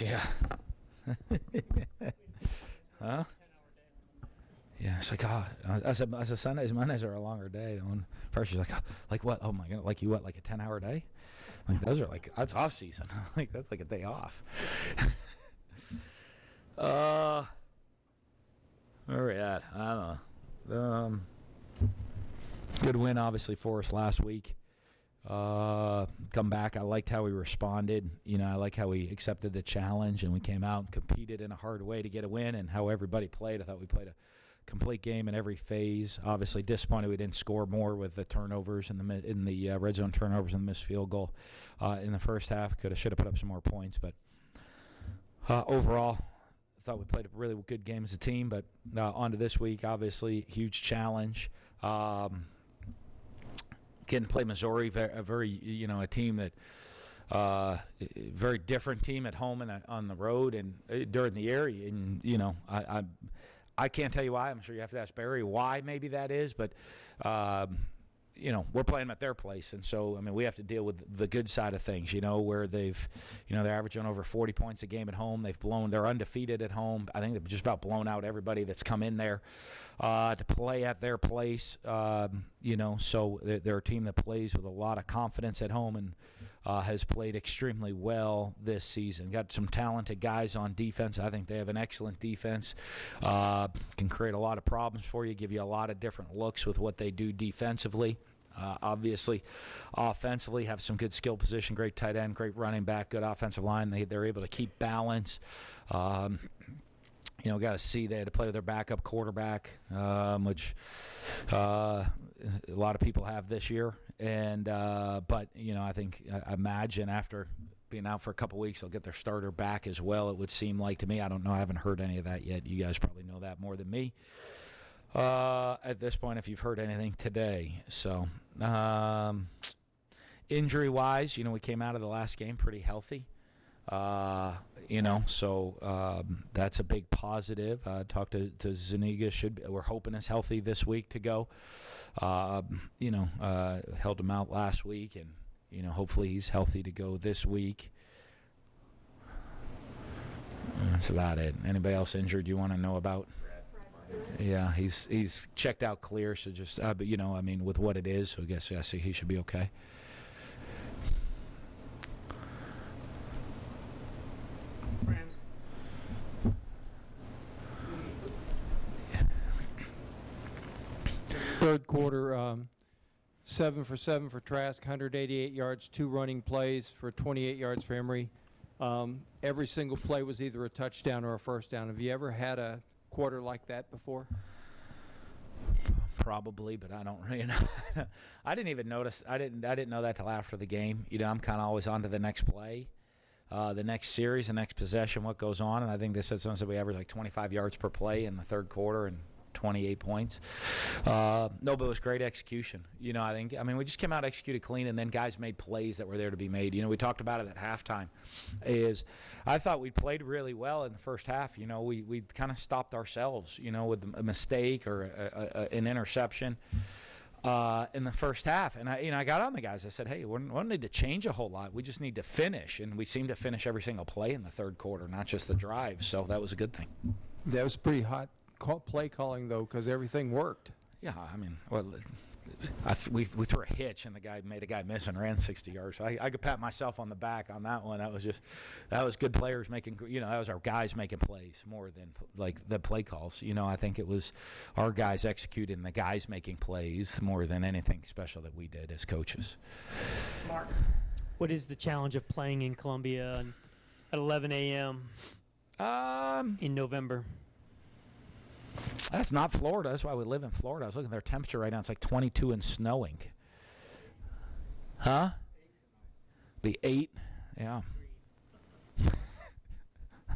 Yeah. Huh? Yeah, it's like, as a Sundays, Mondays are a longer day. And when first she's like, like what? Oh my God, like you what? Like a 10-hour day? Like those are like, that's off season. Like that's like a day off. Where are we at? I don't know. Good win, obviously, for us last week. Come back. I liked how we responded. I like how we accepted the challenge and we came out and competed in a hard way to get a win, and how everybody played. I thought we played a complete game in every phase. Obviously disappointed we didn't score more with the turnovers in the red zone turnovers and the missed field goal in the first half. Should have put up some more points, but overall I thought we played a really good game as a team. But on to this week, obviously huge challenge. Getting to play Missouri, a team that very different team at home and on the road and during the year. And I can't tell you why. I'm sure you have to ask Barry why maybe that is, but we're playing them at their place, and so we have to deal with the good side of things. Where they've, they're averaging over 40 points a game at home. They're undefeated at home. I think they've just about blown out everybody that's come in there to play at their place. So they're a team that plays with a lot of confidence at home and has played extremely well this season. Got some talented guys on defense. I think they have an excellent defense. Can create a lot of problems for you, give you a lot of different looks with what they do defensively. Obviously, offensively, have some good skill position, great tight end, great running back, good offensive line. They're able to keep balance. Got to see they had to play with their backup quarterback, which a lot of people have this year. And but I imagine after being out for a couple weeks, they'll get their starter back as well. It would seem like to me. I don't know. I haven't heard any of that yet. You guys probably know that more than me. At this point, if you've heard anything today. So, injury-wise, we came out of the last game pretty healthy. So that's a big positive. Talked to Zuniga. We're hoping is healthy this week to go. Held him out last week, and hopefully he's healthy to go this week. That's about it. Anybody else injured you want to know about? Yeah, he's checked out clear. So just, but with what it is, so I guess he should be okay. Third quarter, 7 for 7 for Trask, 188 yards, 2 running plays for 28 yards for Emory. Every single play was either a touchdown or a first down. Have you ever had a quarter like that before? Probably, but I don't really know. I didn't even notice. I didn't know that till after the game. I'm kind of always on to the next play, the next series, the next possession, what goes on. And I think they said someone said we averaged like 25 yards per play in the third quarter and 28 points. No, but it was great execution. I think we just came out, executed clean, and then guys made plays that were there to be made. We talked about it at halftime. I thought we played really well in the first half. We kind of stopped ourselves, with a mistake or an interception in the first half. And I got on the guys. I said, hey, we don't need to change a whole lot. We just need to finish. And we seemed to finish every single play in the third quarter, not just the drive. So that was a good thing. That was pretty hot play calling, though, because everything worked. Yeah, we threw a hitch and the guy made a guy miss and ran 60 yards. So I could pat myself on the back on that one. That was good players making. That was our guys making plays more than like the play calls. I think it was our guys executing, the guys making plays more than anything special that we did as coaches. Mark, what is the challenge of playing in Columbia at 11 a.m. In November? That's not Florida. That's why we live in Florida. I was looking at their temperature right now. It's like 22 and snowing. Huh? Be 8? Yeah.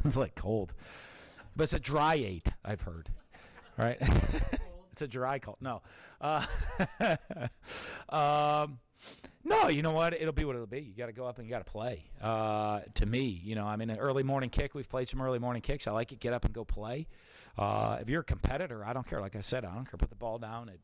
It's like cold. But it's a dry 8, I've heard. Right? It's a dry cold. No. No, you know what? It'll be what it'll be. You got to go up and you got to play. To me, an early morning kick. We've played some early morning kicks. I like it. Get up and go play. If you're a competitor, I don't care. Like I said, I don't care. Put the ball down at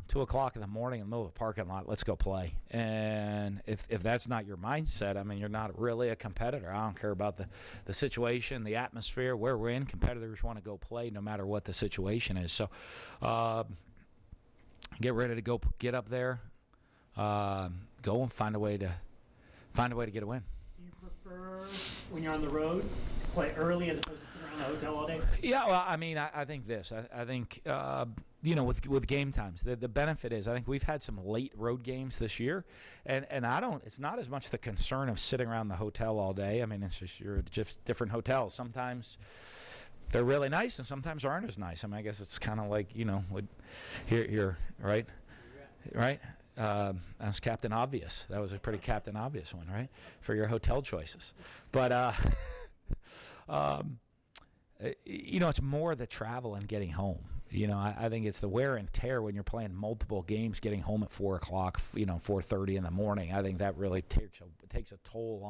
2 o'clock in the morning in the middle of a parking lot, let's go play. And if that's not your mindset, I mean, you're not really a competitor. I don't care about the situation, the atmosphere, where we're in. Competitors want to go play no matter what the situation is. So get ready to go get up there, go and find a way to get a win. Do you prefer, when you're on the road, to play early as opposed to sitting around the hotel all day? Yeah, well, I mean, I think this. I think, with game times, the benefit is I think we've had some late road games this year, and it's not as much the concern of sitting around the hotel all day. I mean, it's just you're at just different hotels. Sometimes they're really nice, and sometimes aren't as nice. I mean, I guess it's kind of like, here, right? Right? That's Captain Obvious. That was a pretty Captain Obvious one, right? For your hotel choices. But, it's more the travel and getting home. I think it's the wear and tear when you're playing multiple games, getting home at 4 o'clock, 4:30 in the morning. I think that really takes a toll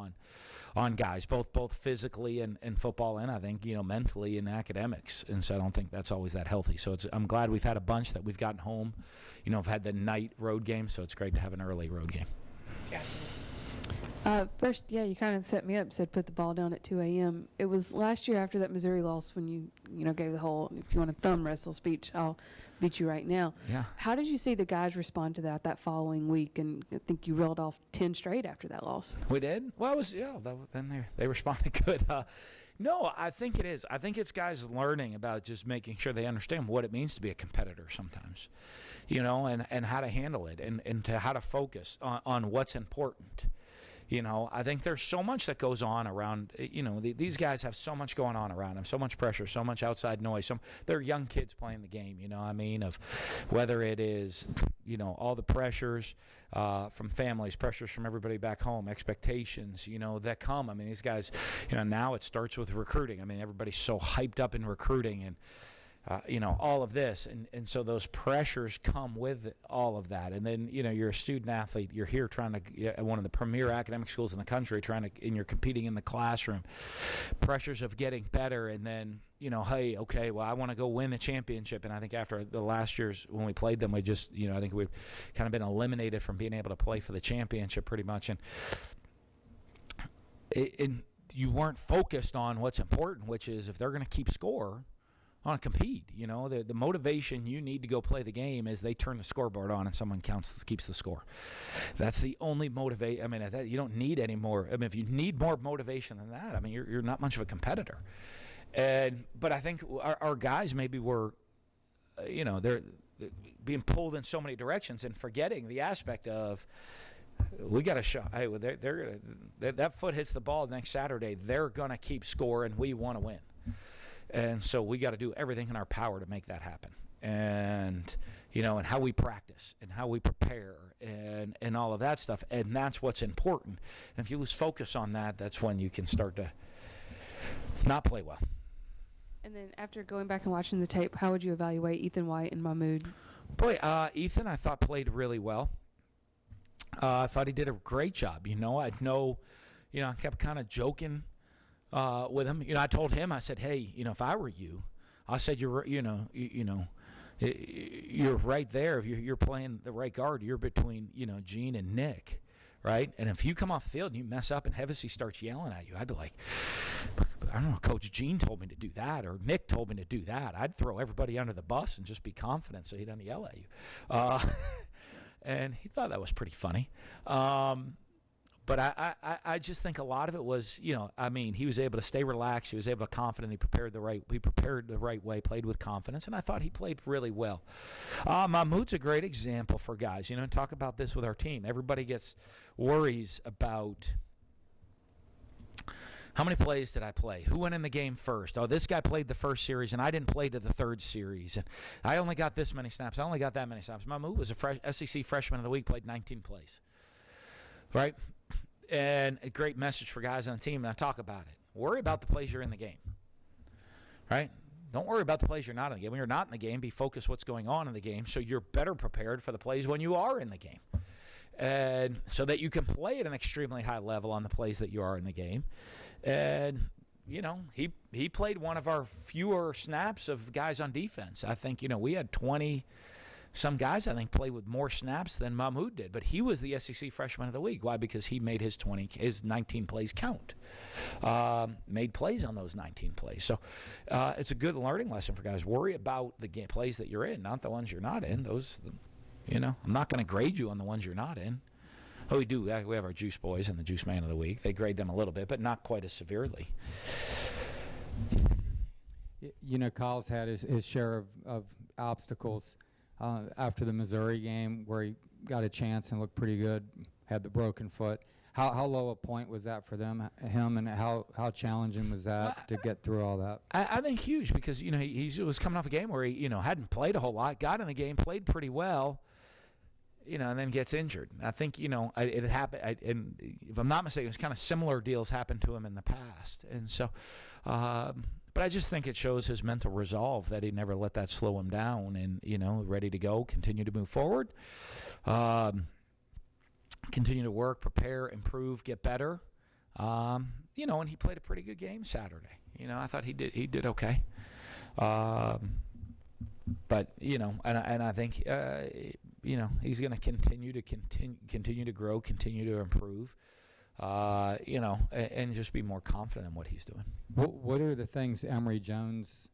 on guys, both physically and football, and I think, mentally and academics. And so I don't think that's always that healthy. So I'm glad we've had a bunch that we've gotten home. I've had the night road game, so it's great to have an early road game. First, you kind of set me up, said put the ball down at 2 a.m. It was last year after that Missouri loss when you gave the whole, if you want a thumb wrestle speech, I'll beat you right now. Yeah. How did you see the guys respond to that following week? And I think you reeled off 10 straight after that loss. We did? Well, then they responded good. No, I think it is. I think it's guys learning about just making sure they understand what it means to be a competitor sometimes, and how to handle it and to how to focus on what's important. I think there's so much that goes on around, these guys have so much going on around them, so much pressure, so much outside noise. They're young kids playing the game, of whether it is, all the pressures from families, pressures from everybody back home, expectations, that come. I mean, these guys, now it starts with recruiting. I mean, everybody's so hyped up in recruiting and, all of this. And so those pressures come with all of that. And then, you're a student athlete. You're here trying to at one of the premier academic schools in the country, and you're competing in the classroom. Pressures of getting better. And then, hey, okay, well, I want to go win the championship. And I think after the last years when we played them, we just, I think we've kind of been eliminated from being able to play for the championship pretty much. And you weren't focused on what's important, which is if they're going to keep score, on compete. The motivation you need to go play the game is they turn the scoreboard on and someone keeps the score. That's the only motivate. I mean, you don't need any more. I mean, if you need more motivation than that, I mean, you're not much of a competitor. But I think our guys maybe were, they're being pulled in so many directions and forgetting the aspect of we got to show. Hey, that foot hits the ball next Saturday. They're gonna keep score, and we want to win. And so we got to do everything in our power to make that happen. And, and how we practice and how we prepare and all of that stuff. And that's what's important. And if you lose focus on that, that's when you can start to not play well. And then after going back and watching the tape, how would you evaluate Ethan White and Mahmoud? Boy, Ethan, I thought played really well. I thought he did a great job. I kept kind of joking with him. I told him, I said, hey, if I were you, I said, you're right there. If you're playing the right guard, you're between, Gene and Nick, right? And if you come off the field and you mess up and Hevesy starts yelling at you, I'd be like, I don't know, Coach Gene told me to do that or Nick told me to do that. I'd throw everybody under the bus and just be confident so he doesn't yell at you. And he thought that was pretty funny. But I just think a lot of it was, he was able to stay relaxed. He was able to confident. He prepared the right way, played with confidence, and I thought he played really well. Mahmoud's a great example for guys. Talk about this with our team. Everybody gets worries about how many plays did I play? Who went in the game first? Oh, this guy played the first series, and I didn't play to the third series. And I only got this many snaps. I only got that many snaps. Mahmoud was a SEC Freshman of the Week, played 19 plays. Right? And a great message for guys on the team, and I talk about it. Worry about the plays you're in the game, right? Don't worry about the plays you're not in the game. When you're not in the game, be focused what's going on in the game so you're better prepared for the plays when you are in the game. And so that you can play at an extremely high level on the plays that you are in the game. And, he played one of our fewer snaps of guys on defense. I think, we had 20 some guys, I think, played with more snaps than Mahmoud did, but he was the SEC Freshman of the Week. Why? Because he made his 19 plays count. Made plays on those 19 plays. So it's a good learning lesson for guys. Worry about the plays that you're in, not the ones you're not in. Those, I'm not going to grade you on the ones you're not in. Oh, we do. We have our Juice Boys and the Juice Man of the Week. They grade them a little bit, but not quite as severely. Kyle's had his share of obstacles after the Missouri game where he got a chance and looked pretty good, had the broken foot. How low a point was that for him, and how challenging was that to get through all that? I think huge because, he was coming off a game where he, hadn't played a whole lot, got in the game, played pretty well, and then gets injured. I think, it happened, and if I'm not mistaken, it's kind of similar deals happened to him in the past. And so, but I just think it shows his mental resolve that he never let that slow him down and, ready to go, continue to move forward, continue to work, prepare, improve, get better. And he played a pretty good game Saturday. I thought he did okay. But, and I think, he's going to continue to grow, continue to improve. And just be more confident in what he's doing. What are the things Emory Jones?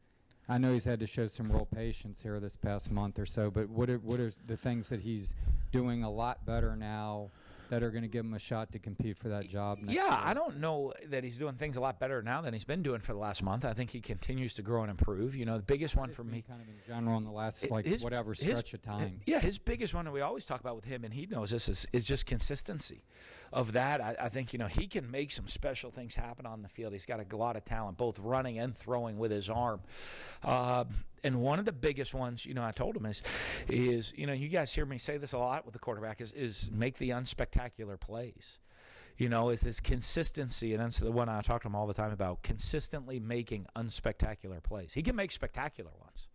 I know he's had to show some real patience here this past month or so, but what are the things that he's doing a lot better now that are going to give him a shot to compete for that job next year? I don't know that he's doing things a lot better now than he's been doing for the last month. I think he continues to grow and improve. The biggest one for me, kind of in general, in the last stretch of time. His biggest one that we always talk about with him, and he knows this, is just consistency. Of that, I think he can make some special things happen on the field. He's got a lot of talent, both running and throwing with his arm. And one of the biggest ones, I told him is you guys hear me say this a lot with the quarterback is make the unspectacular plays. Is this consistency, and that's the one I talk to him all the time about, consistently making unspectacular plays. He can make spectacular ones.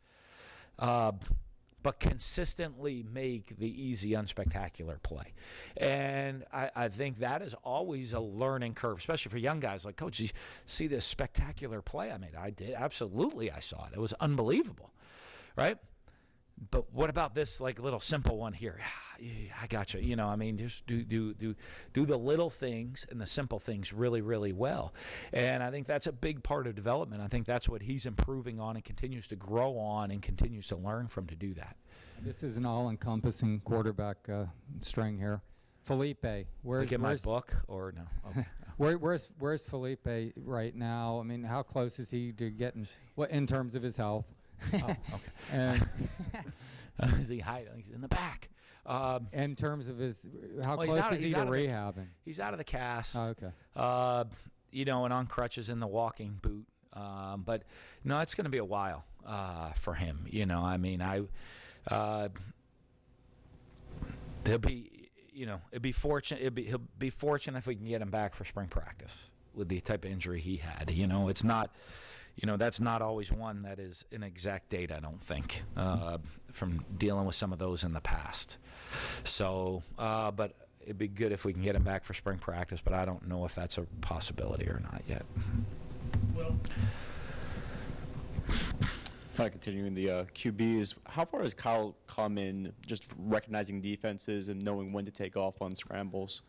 But consistently make the easy, unspectacular play. And I think that is always a learning curve, especially for young guys like, Coach, you see this spectacular play I made? I did. Absolutely, I saw it. It was unbelievable, right? But what about this little simple one here? I got you. Just do the little things and the simple things really, really well. And I think that's a big part of development. I think that's what he's improving on and continues to grow on and continues to learn from to do that. This is an all-encompassing quarterback string here. Felipe, where's my book or no? Okay. Where's Felipe right now? How close is he to getting in terms of his health? Oh, okay. And is he hiding? He's in the back. In terms of how close is he to rehabbing? He's out of the cast. Oh, okay. And on crutches in the walking boot. But no, it's going to be a while for him. He'll be, it'd be fortunate. He'll be fortunate if we can get him back for spring practice with the type of injury he had. It's not. That's not always one that is an exact date, I don't think, from dealing with some of those in the past. So, but it'd be good if we can get him back for spring practice, but I don't know if that's a possibility or not yet. Well, kind of continuing the QBs, how far has Kyle come in just recognizing defenses and knowing when to take off on scrambles?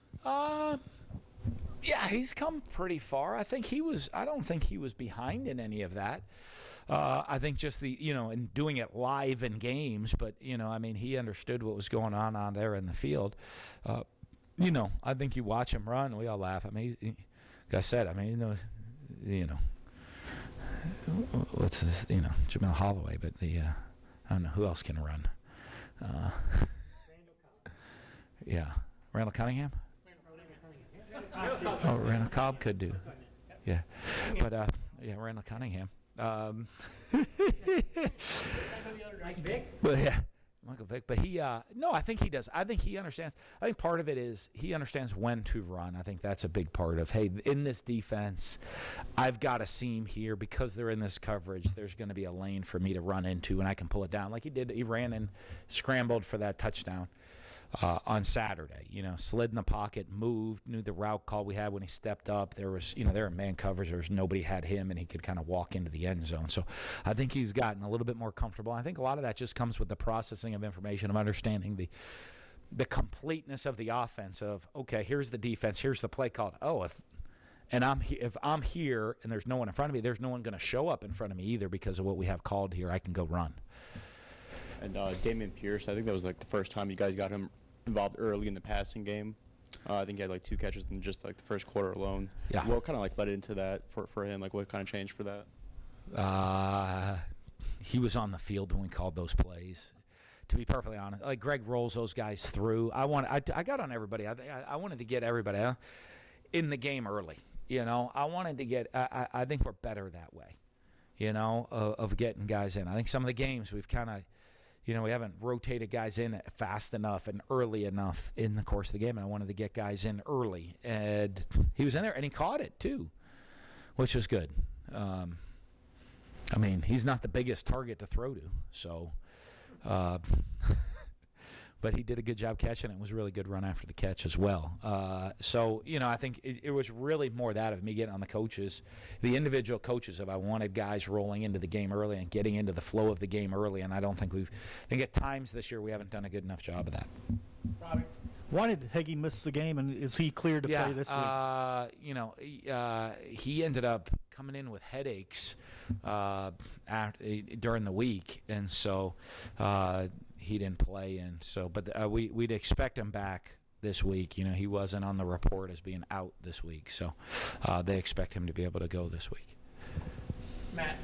Yeah, he's come pretty far. I don't think he was behind in any of that. I think just in doing it live in games, but, he understood what was going on there in the field. I think you watch him run, we all laugh. Like I said, what's his, Jamel Holloway, but I don't know who else can run. Yeah, Randall Cunningham? Oh, Randall Cobb could do. Yeah. But, Randall Cunningham. Mike Vick? But, yeah, Michael Vick. But no, I think he does. I think he understands. I think part of it is he understands when to run. I think that's a big part of, hey, in this defense, I've got a seam here because they're in this coverage. There's going to be a lane for me to run into, and I can pull it down. Like he did. He ran and scrambled for that touchdown. on Saturday. Slid in the pocket, moved, knew the route call we had when he stepped up. There was, there were man coverage. There was nobody had him, and he could kind of walk into the end zone. So I think he's gotten a little bit more comfortable. I think a lot of that just comes with the processing of information, of understanding the completeness of the offense. Of, okay, here's the defense, here's the play called. Oh, if I'm here and there's no one in front of me, there's no one going to show up in front of me either because of what we have called here. I can go run. And Damian Pierce, I think that was like the first time you guys got him involved early in the passing game. I think he had like 2 catches in just like the first quarter alone. Yeah. What kind of like led into that for him? Like what kind of changed for that? He was on the field when we called those plays. To be perfectly honest, like Greg rolls those guys through. I got on everybody. I wanted to get everybody in the game early. I wanted to get. I think we're better that way. Of getting guys in. I think some of the games we've kind of. We haven't rotated guys in fast enough and early enough in the course of the game, and I wanted to get guys in early. And he was in there, and he caught it too, which was good. He's not the biggest target to throw to, so. But he did a good job catching it. It was a really good run after the catch as well. I think it was really more that of me getting on the coaches, the individual coaches, I wanted guys rolling into the game early and getting into the flow of the game early, and I think at times this year we haven't done a good enough job of that. Robbie, why did Heggie miss the game, and is he cleared to play this week? He ended up coming in with headaches during the week, and so he didn't play. And so, but we'd expect him back this week. He wasn't on the report as being out this week, so they expect him to be able to go this week. Matt.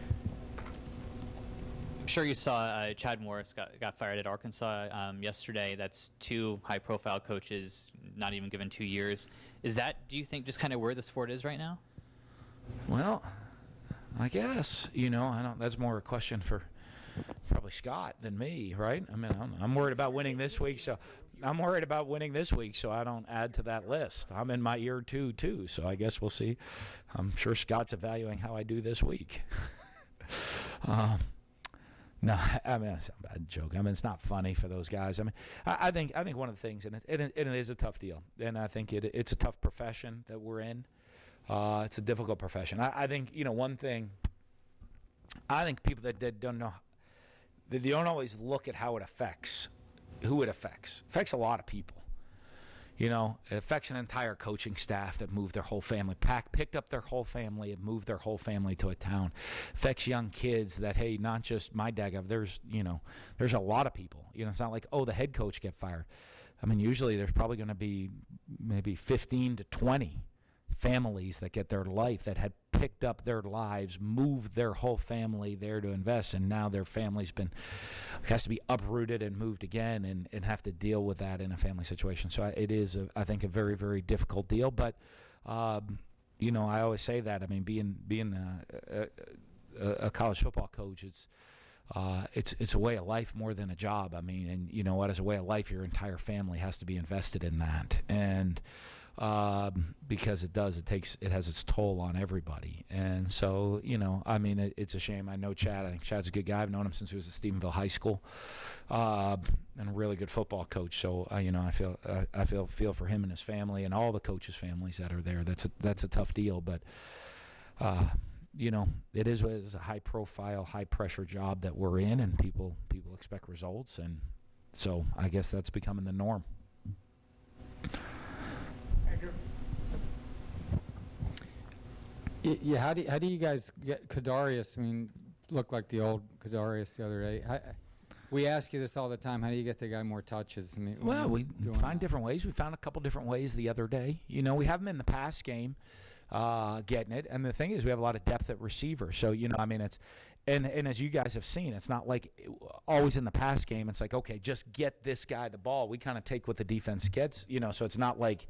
I'm sure you saw Chad Morris got fired at Arkansas yesterday. That's 2 high-profile coaches, not even given 2 years. Is that, do you think, just kind of where the sport is right now? Well, I guess, that's more a question for probably Scott than me, right? I'm worried about winning this week, so I don't add to that list. I'm in my year 2 too, so I guess we'll see. I'm sure Scott's evaluating how I do this week. No, it's a bad joke. It's not funny for those guys. I think one of the things, and it is a tough deal, and I think it's a tough profession that we're in. It's a difficult profession. I think, one thing, I think people that don't know, they don't always look at how it affects, who it affects. It affects a lot of people. It affects an entire coaching staff that moved their whole family, picked up their whole family and moved their whole family to a town. It affects young kids that, hey, not just my dad, there's a lot of people. It's not like, the head coach get fired. Usually there's probably going to be maybe 15 to 20 families that get their life, that had picked up their lives, moved their whole family there to invest, and now their family's has to be uprooted and moved again, and have to deal with that in a family situation. So it is, I think, a very, very difficult deal. But I always say that. Being a college football coach, it's a way of life more than a job. And you know what? As a way of life, your entire family has to be invested in that, and because it has its toll on everybody. And so, it's a shame. I know Chad. I think Chad's a good guy. I've known him since he was at Stephenville High School, and a really good football coach. So, I feel for him and his family and all the coaches' families that are there. That's a tough deal, but it is a high-profile, high-pressure job that we're in, and people expect results, and so I guess that's becoming the norm. Yeah, how do you guys get Kadarius? Looked like the old Kadarius the other day. We ask you this all the time. How do you get the guy more touches? We find different ways. We found a couple different ways the other day. We have him in the pass game, getting it. And the thing is, we have a lot of depth at receiver. So it's. And as you guys have seen, it's not like always in the pass game. It's like, okay, just get this guy the ball. We kind of take what the defense gets. So it's not like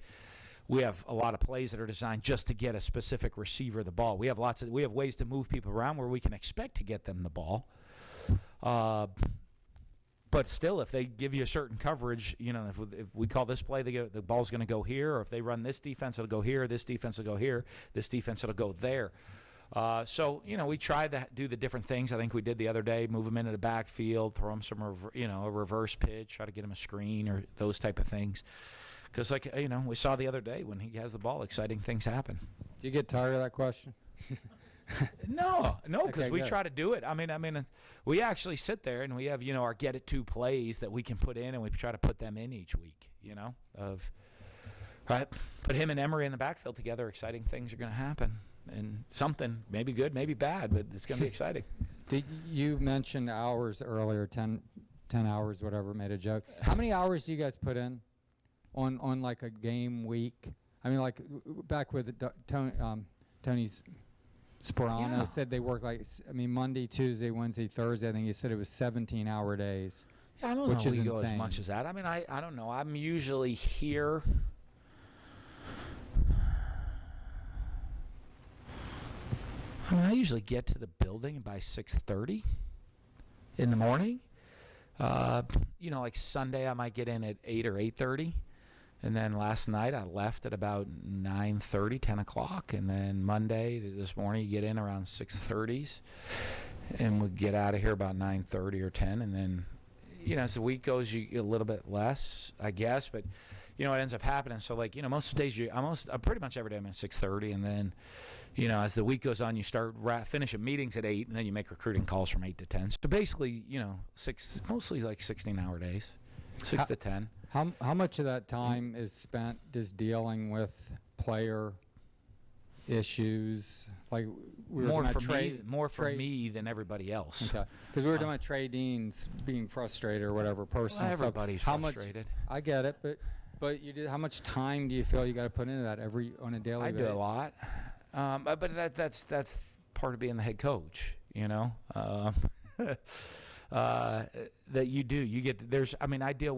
we have a lot of plays that are designed just to get a specific receiver the ball. We have ways to move people around where we can expect to get them the ball. But still, if they give you a certain coverage, if we call this play, the ball's going to go here, or if they run this defense, it'll go here, this defense will go here, this defense, it'll go there. So, we tried to do the different things I think we did the other day, move him into the backfield, throw him some, a reverse pitch, try to get him a screen or those type of things. Because, we saw the other day when he has the ball, exciting things happen. Do you get tired of that question? No, because Okay, we good. try to do it. I mean, we actually sit there and we have, our get it to plays that we can put in, and we try to put them in each week, right? Put him and Emory in the backfield together, exciting things are going to happen. And something, maybe good, maybe bad, but it's going to be exciting. You mentioned hours earlier, 10 hours, whatever, made a joke. How many hours do you guys put in on like a game week? I mean, like back with Tony's Sperano said they work Monday, Tuesday, Wednesday, Thursday. I think he said it was 17-hour days. Yeah, I don't which know is we go as insane. much as that. I mean, I don't know. I'm usually here. I usually get to the building by 6:30 in the morning. Like Sunday I might get in at 8 or 8:30. And then last night I left at about 9:30, 10 o'clock. And then Monday, this morning, you get in around 6:30s. And we get out of here about 9:30 or 10. And then, as the week goes, you get a little bit less, I guess. But, it ends up happening. So, most days, pretty much every day I'm at 6:30. And then, as the week goes on, you start finishing meetings at 8. And then you make recruiting calls from 8 to 10. So, basically, mostly like 16-hour days, 6 to 10. How much of that time is spent just dealing with player issues? Like we were talking about more for me than everybody else. Okay, because we were talking about Trey Dean's being frustrated or whatever, personal stuff. Everybody's How frustrated. I get it, but how much time do you feel you got to put into that on a daily basis? I do a lot, but that's part of being the head coach. That you do. You get I deal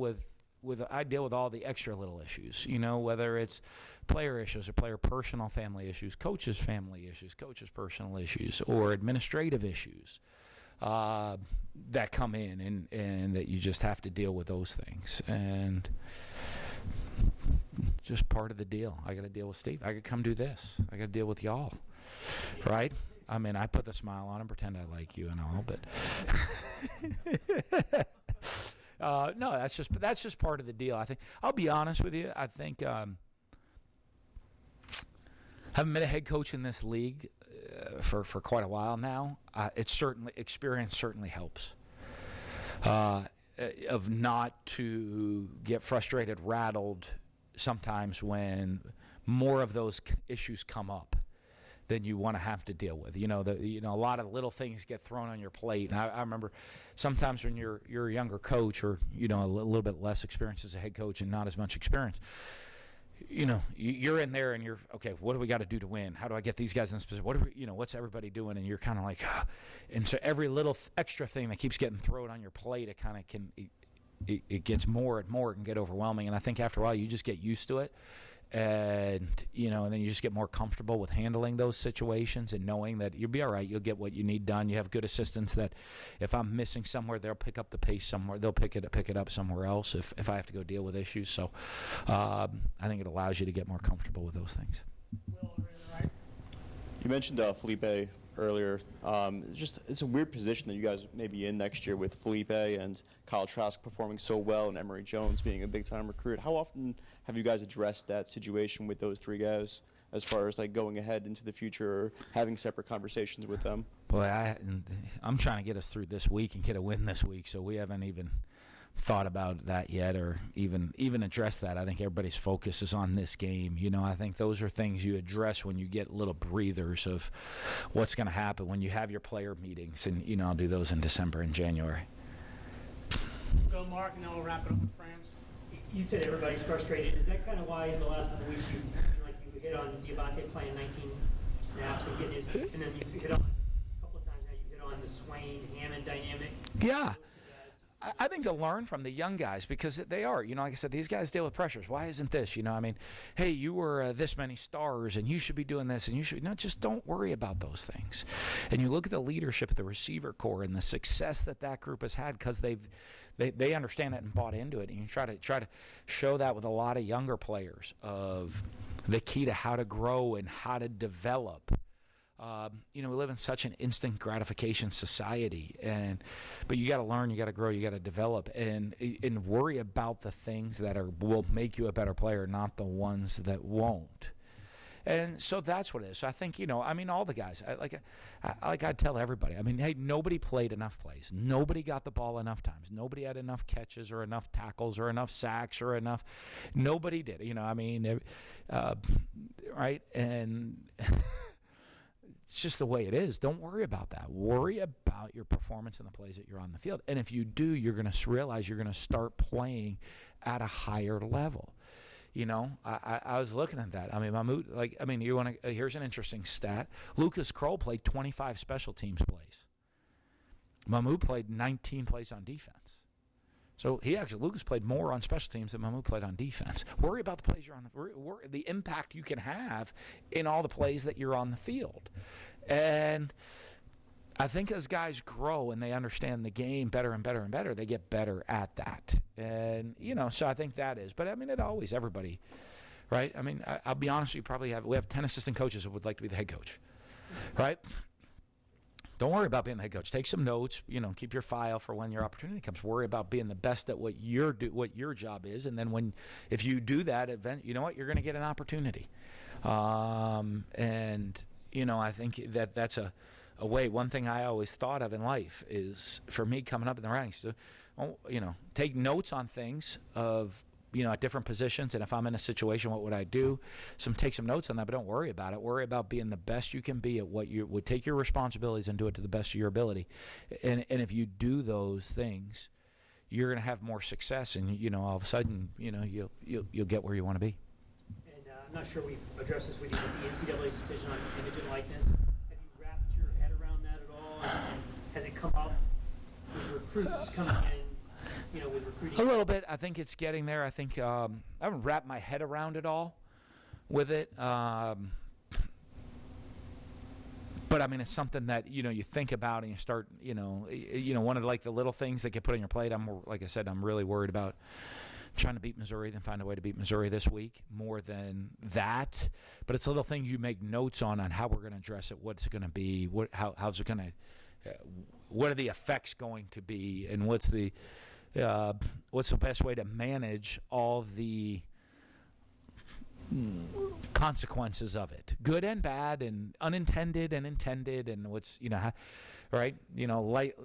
with all the extra little issues, whether it's player issues or player personal family issues, coaches' family issues, coaches' personal issues, or administrative issues that come in and that you just have to deal with those things. And just part of the deal. I got to deal with Steve. I got to come do this. I got to deal with y'all, right? I put the smile on and pretend I like you and all, but no, that's just part of the deal. I think I'll be honest with you. I think having been a head coach in this league for quite a while now, experience certainly helps. Of not to get frustrated, rattled sometimes when more of those issues come up than you want to have to deal with. A lot of little things get thrown on your plate. And I remember sometimes when you're a younger coach or, a little bit less experience as a head coach and not as much experience, you're in there and you're, okay, what do we got to do to win? How do I get these guys in this position? What's everybody doing? And you're kind of like, and so every little extra thing that keeps getting thrown on your plate, it kind of it gets more and more, it can get overwhelming. And I think after a while you just get used to it. And then you just get more comfortable with handling those situations and knowing that you'll be all right. You'll get what you need done. You have good assistants that if I'm missing somewhere, they'll pick up the pace somewhere. They'll pick it up somewhere else if I have to go deal with issues. So I think it allows you to get more comfortable with those things. You mentioned Felipe earlier. It's a weird position that you guys may be in next year with Felipe and Kyle Trask performing so well and Emory Jones being a big-time recruit. How often have you guys addressed that situation with those three guys as far as going ahead into the future or having separate conversations with them? Boy, I'm trying to get us through this week and get a win this week, so we haven't even thought about that yet or even addressed that. I think everybody's focus is on this game. I think those are things you address when you get little breathers of what's going to happen when you have your player meetings, and I'll do those in December and January. Go, Mark, and then we'll wrap it up with France. You said everybody's frustrated. Is that kind of why in the last couple of weeks you hit on Diabate playing 19 snaps and getting his, and then you hit on a couple of times now you hit on the Swain Hammond dynamic? Yeah. I think to learn from the young guys, because they are, like I said, these guys deal with pressures. Why isn't this? Hey, you were this many stars and you should be doing this and you should just don't worry about those things. And you look at the leadership of the receiver corps and the success that group has had because they understand it and bought into it. And you try to show that with a lot of younger players of the key to how to grow and how to develop. We live in such an instant gratification society, but you got to learn, you got to grow, you got to develop, and worry about the things that will make you a better player, not the ones that won't. And so that's what it is. So I think, all the guys, I tell everybody, hey, nobody played enough plays. Nobody got the ball enough times. Nobody had enough catches or enough tackles or enough sacks or enough. Nobody did. Right? And it's just the way it is. Don't worry about that. Worry about your performance in the plays that you're on the field. And if you do, you're going to realize you're going to start playing at a higher level. I was looking at that. Here's an interesting stat. Lucas Kroll played 25 special teams plays. Mahmoud played 19 plays on defense. So Lucas played more on special teams than Mahmoud played on defense. Worry about the plays you're on the impact you can have in all the plays that you're on the field. And I think as guys grow and they understand the game better and better and better, they get better at that. And, so I think that is. But, everybody, right? I'll be honest with you, we have 10 assistant coaches who would like to be the head coach, right? Don't worry about being the head coach. Take some notes, keep your file for when your opportunity comes. Worry about being the best at what your job is. And then if you do that event, you know what? You're going to get an opportunity. I think that's a way. One thing I always thought of in life is, for me coming up in the ranks, take notes on things at different positions, and if I'm in a situation, what would I do? Take some notes on that, but don't worry about it. Worry about being the best you can be at what you would. Take your responsibilities and do it to the best of your ability. And if you do those things, you're going to have more success, and all of a sudden, you'll get where you want to be. And I'm not sure we addressed this with you, but the NCAA's decision on image and likeness. Has it come up with recruits coming in, with recruiting? A little bit. I think it's getting there. I think I haven't wrapped my head around it all with it. But, it's something that, you think about and you start, one of the little things that get put on your plate. Like I said, I'm really worried about trying to beat Missouri, then find a way to beat Missouri this week, more than that. But it's little things you make notes on how we're going to address it, what's it going to be, how's it going to, what are the effects going to be, and what's the best way to manage all the consequences of it, good and bad, and unintended and intended, and what's right? Like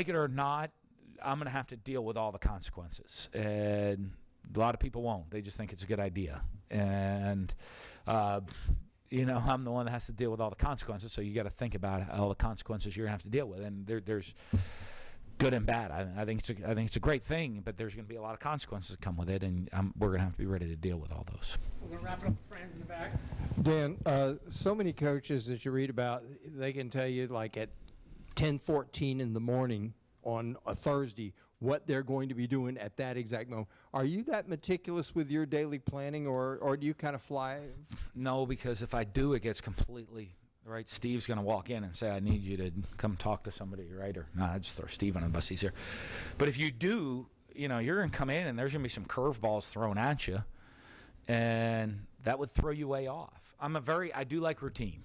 it or not, I'm going to have to deal with all the consequences. And a lot of people won't. They just think it's a good idea. And, I'm the one that has to deal with all the consequences, so you got to think about all the consequences you're going to have to deal with. And there's good and bad. I think it's a great thing, but there's going to be a lot of consequences that come with it, and we're going to have to be ready to deal with all those. We're going to wrap it up with friends in the back. Dan, so many coaches that you read about, they can tell you at 10:14 in the morning on a Thursday what they're going to be doing at that exact moment. Are you that meticulous with your daily planning, or do you kind of fly? No, because if I do, it gets completely right. Steve's going to walk in and say, I need you to come talk to somebody, right? Or I just throw Steve on the bus. He's here. But if you do, you're going to come in and there's going to be some curveballs thrown at you, and that would throw you way off. I do like routine.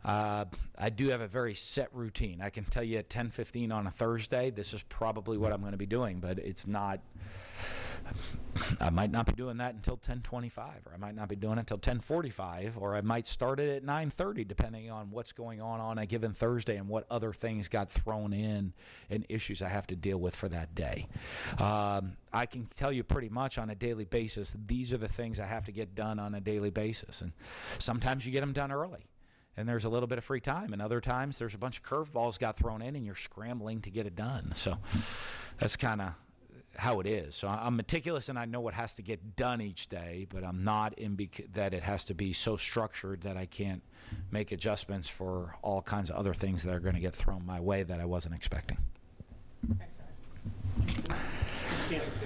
I do have a very set routine. I can tell you at 10:15 on a Thursday, this is probably what I'm going to be doing, but it's not. I might not be doing that until 10:25, or I might not be doing it until 10:45, or I might start it at 9:30, depending on what's going on a given Thursday and what other things got thrown in and issues I have to deal with for that day. I can tell you pretty much on a daily basis, these are the things I have to get done on a daily basis, and sometimes you get them done early. And there's a little bit of free time. And other times there's a bunch of curveballs got thrown in and you're scrambling to get it done. So that's kind of how it is. So I'm meticulous and I know what has to get done each day, but I'm not that it has to be so structured that I can't make adjustments for all kinds of other things that are going to get thrown my way that I wasn't expecting. Thanks, guys.